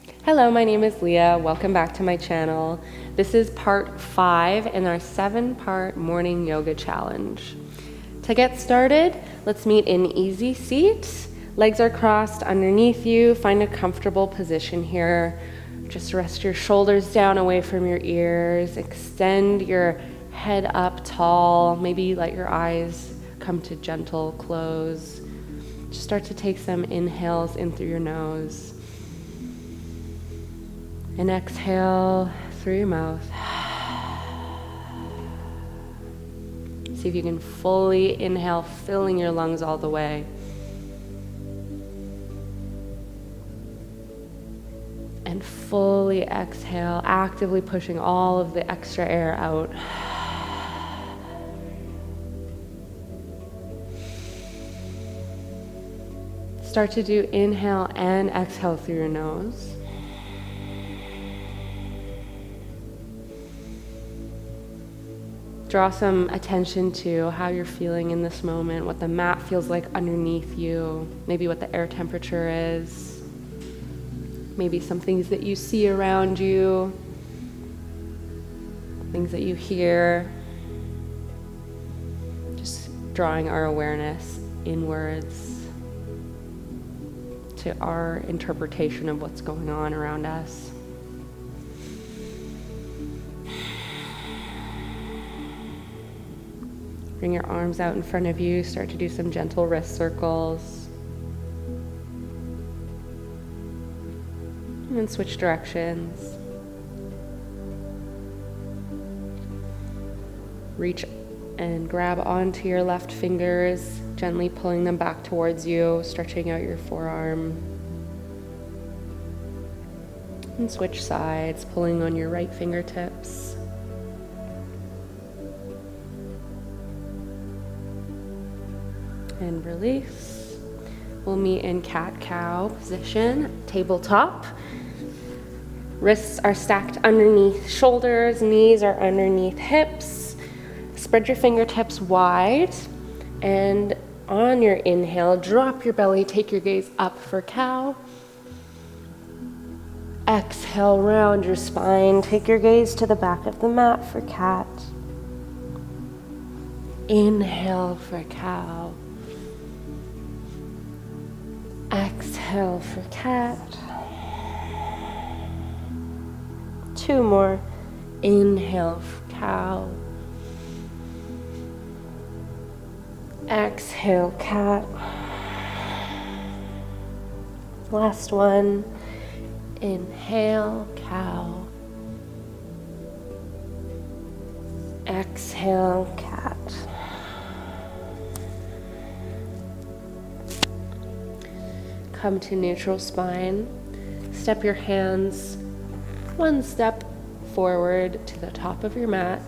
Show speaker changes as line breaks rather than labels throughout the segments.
Hello, my name is Leah. Welcome back to my channel. This is part 5 in our 7-part morning yoga challenge. To get started, let's meet in easy seat. Legs are crossed underneath you. Find a comfortable position here. Just rest your shoulders down away from your ears. Extend your head up tall. Maybe let your eyes come to gentle close. Just start to take some inhales in through your nose. And exhale through your mouth. See if you can fully inhale, filling your lungs all the way. And fully exhale, actively pushing all of the extra air out. Start to do inhale and exhale through your nose. Draw some attention to how you're feeling in this moment, what the mat feels like underneath you, maybe what the air temperature is, maybe some things that you see around you, things that you hear. Just drawing our awareness inwards to our interpretation of what's going on around us. Bring your arms out in front of you. Start to do some gentle wrist circles. And then switch directions. Reach and grab onto your left fingers, gently pulling them back towards you, stretching out your forearm. And switch sides, pulling on your right fingertips. And release. We'll meet in cat-cow position, tabletop. Wrists are stacked underneath shoulders, knees are underneath hips. Spread your fingertips wide, and on your inhale, drop your belly, take your gaze up for cow. Exhale, round your spine, take your gaze to the back of the mat for cat. Inhale for cow. Exhale for cat. 2 more. Inhale for cow. Exhale, cat. Last one. Inhale, cow. Exhale, cat. Come to neutral spine. Step your hands 1 step forward to the top of your mat.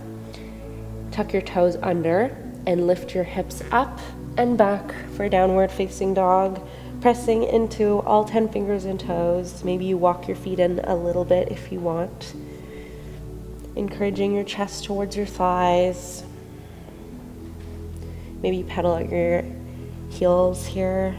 Tuck your toes under and lift your hips up and back for downward facing dog, pressing into all 10 fingers and toes. Maybe you walk your feet in a little bit if you want. Encouraging your chest towards your thighs. Maybe you pedal out your heels here.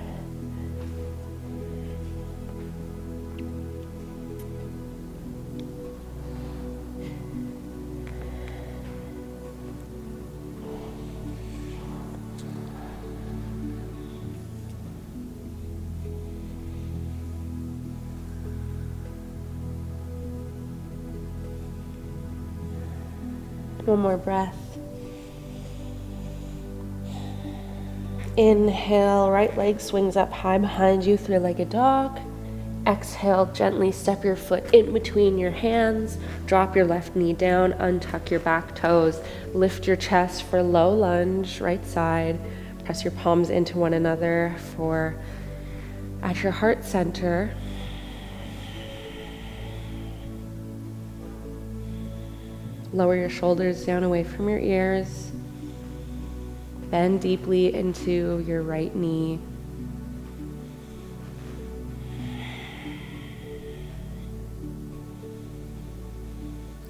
One more breath. Inhale, right leg swings up high behind you, 3-legged dog. Exhale, gently step your foot in between your hands. Drop your left knee down, untuck your back toes. Lift your chest for low lunge, right side. Press your palms into one another for at your heart center. Lower your shoulders down away from your ears. Bend deeply into your right knee.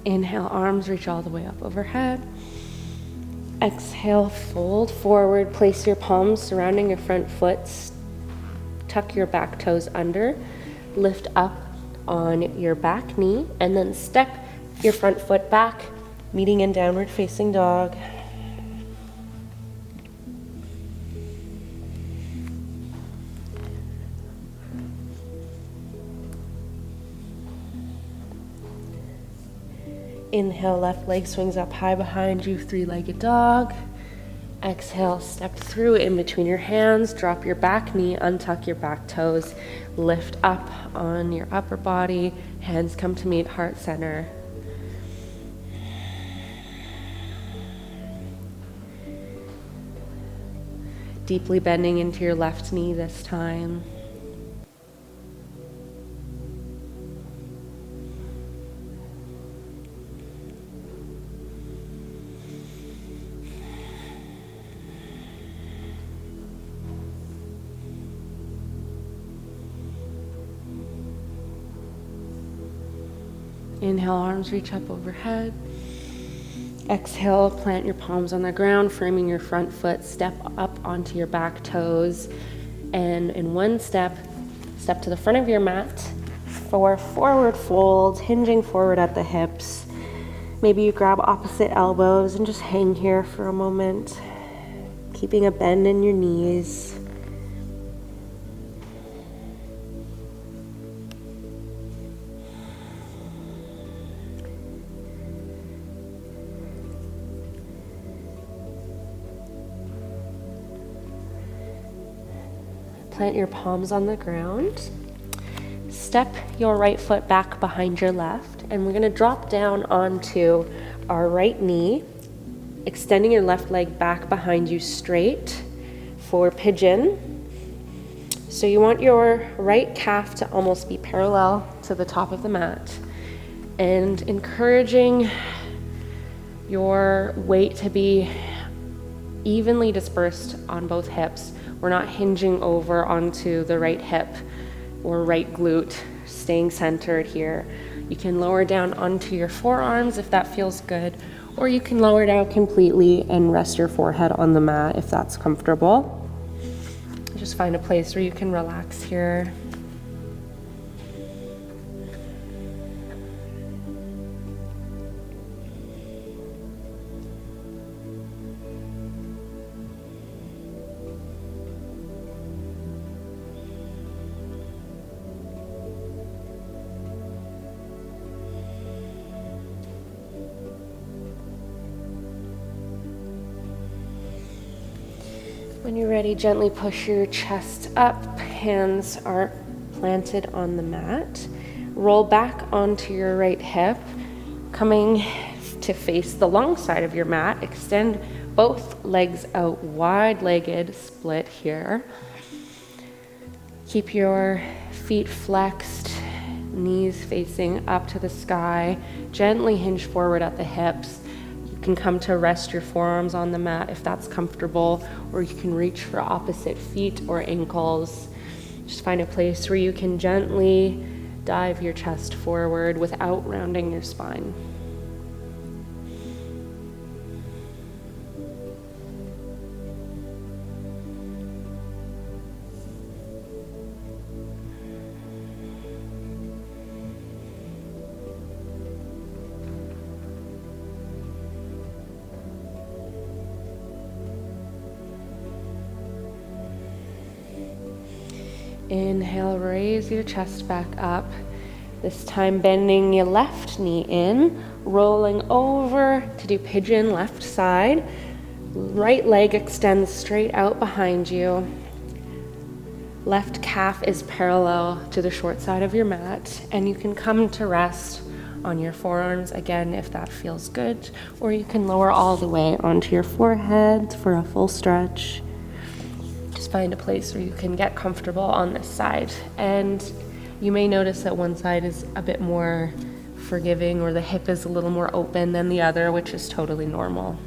Inhale, arms reach all the way up overhead. Exhale, fold forward, place your palms surrounding your front foot. Tuck your back toes under. Lift up on your back knee, and then step your front foot back, meeting in downward facing dog. Inhale, left leg swings up high behind you, three-legged dog. Exhale, step through in between your hands, drop your back knee, untuck your back toes, lift up on your upper body, hands come to meet heart center. Deeply bending into your left knee this time. Inhale, arms reach up overhead. Exhale, plant your palms on the ground, framing your front foot, step up onto your back toes, and in one step to the front of your mat for forward fold, hinging forward at the hips. Maybe you grab opposite elbows and just hang here for a moment, keeping a bend in your knees. Plant your palms on the ground. Step your right foot back behind your left, and we're going to drop down onto our right knee, extending your left leg back behind you straight for pigeon. So you want your right calf to almost be parallel to the top of the mat, and encouraging your weight to be evenly dispersed on both hips. We're not hinging over onto the right hip or right glute, staying centered here. You can lower down onto your forearms if that feels good, or you can lower down completely and rest your forehead on the mat if that's comfortable. Just find a place where you can relax here. When you're ready, gently push your chest up. Hands are planted on the mat. Roll back onto your right hip, coming to face the long side of your mat. Extend both legs out wide-legged, split here. Keep your feet flexed, knees facing up to the sky. Gently hinge forward at the hips. You can come to rest your forearms on the mat if that's comfortable, or you can reach for opposite feet or ankles. Just find a place where you can gently dive your chest forward without rounding your spine. Inhale, raise your chest back up. This time bending your left knee in, rolling over to do pigeon left side. Right leg extends straight out behind you. Left calf is parallel to the short side of your mat, and you can come to rest on your forearms again if that feels good, or you can lower all the way onto your forehead for a full stretch. Find a place where you can get comfortable on this side. And you may notice that one side is a bit more forgiving, or the hip is a little more open than the other, which is totally normal.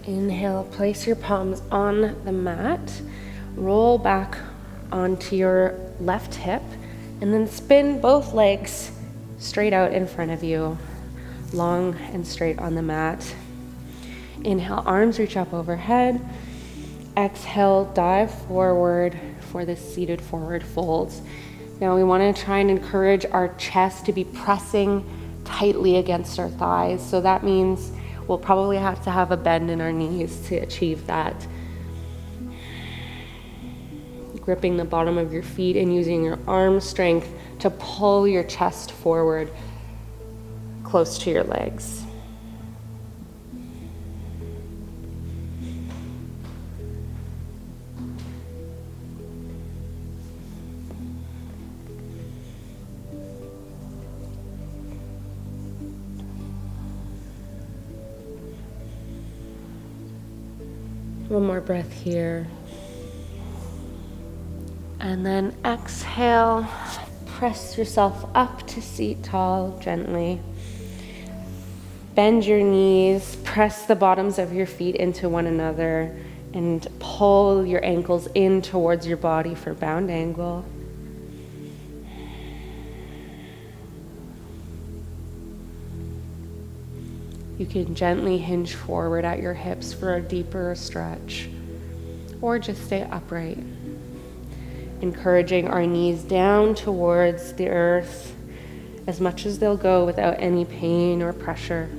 Inhale, place your palms on the mat, roll back onto your left hip, and then spin both legs straight out in front of you, long and straight on the mat. Inhale, arms reach up overhead. Exhale, dive forward for the seated forward folds. Now we want to try and encourage our chest to be pressing tightly against our thighs. So that means we'll probably have to have a bend in our knees to achieve that. Gripping the bottom of your feet and using your arm strength to pull your chest forward close to your legs. One more breath here. And then exhale, press yourself up to seat tall gently. Bend your knees, press the bottoms of your feet into one another, and pull your ankles in towards your body for bound angle. You can gently hinge forward at your hips for a deeper stretch, or just stay upright. Encouraging our knees down towards the earth as much as they'll go without any pain or pressure.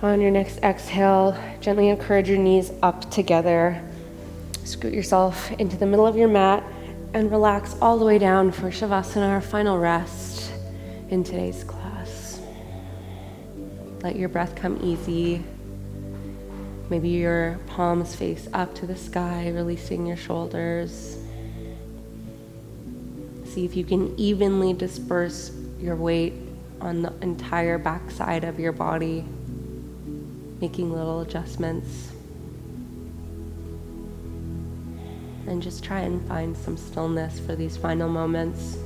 On your next exhale, gently encourage your knees up together. Scoot yourself into the middle of your mat and relax all the way down for Shavasana, our final rest in today's class. Let your breath come easy. Maybe your palms face up to the sky, releasing your shoulders. See if you can evenly disperse your weight on the entire backside of your body, making little adjustments. And just try and find some stillness for these final moments.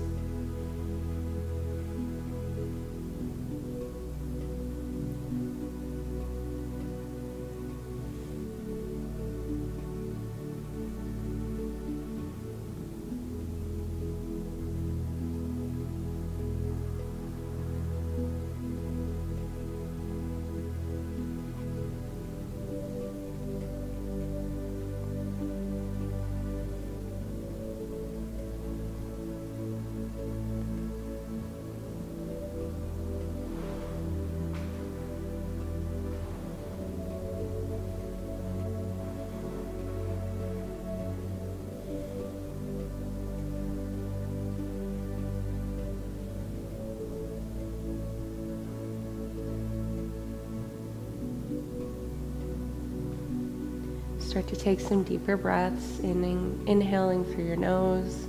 Start to take some deeper breaths, inhaling through your nose,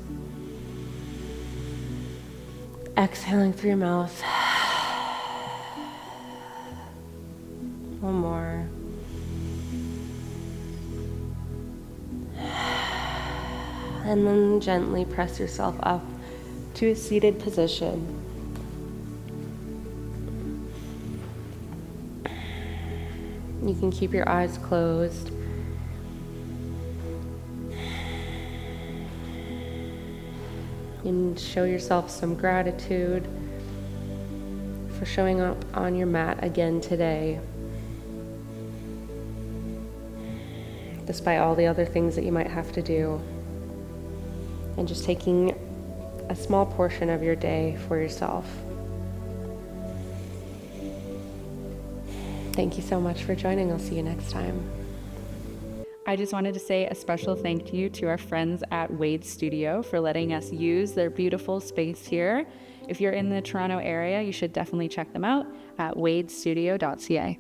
exhaling through your mouth. One more. And then gently press yourself up to a seated position. You can keep your eyes closed. And show yourself some gratitude for showing up on your mat again today, despite all the other things that you might have to do, and just taking a small portion of your day for yourself. Thank you so much for joining. I'll see you next time.
I just wanted to say a special thank you to our friends at Wade Studio for letting us use their beautiful space here. If you're in the Toronto area, you should definitely check them out at wadestudio.ca.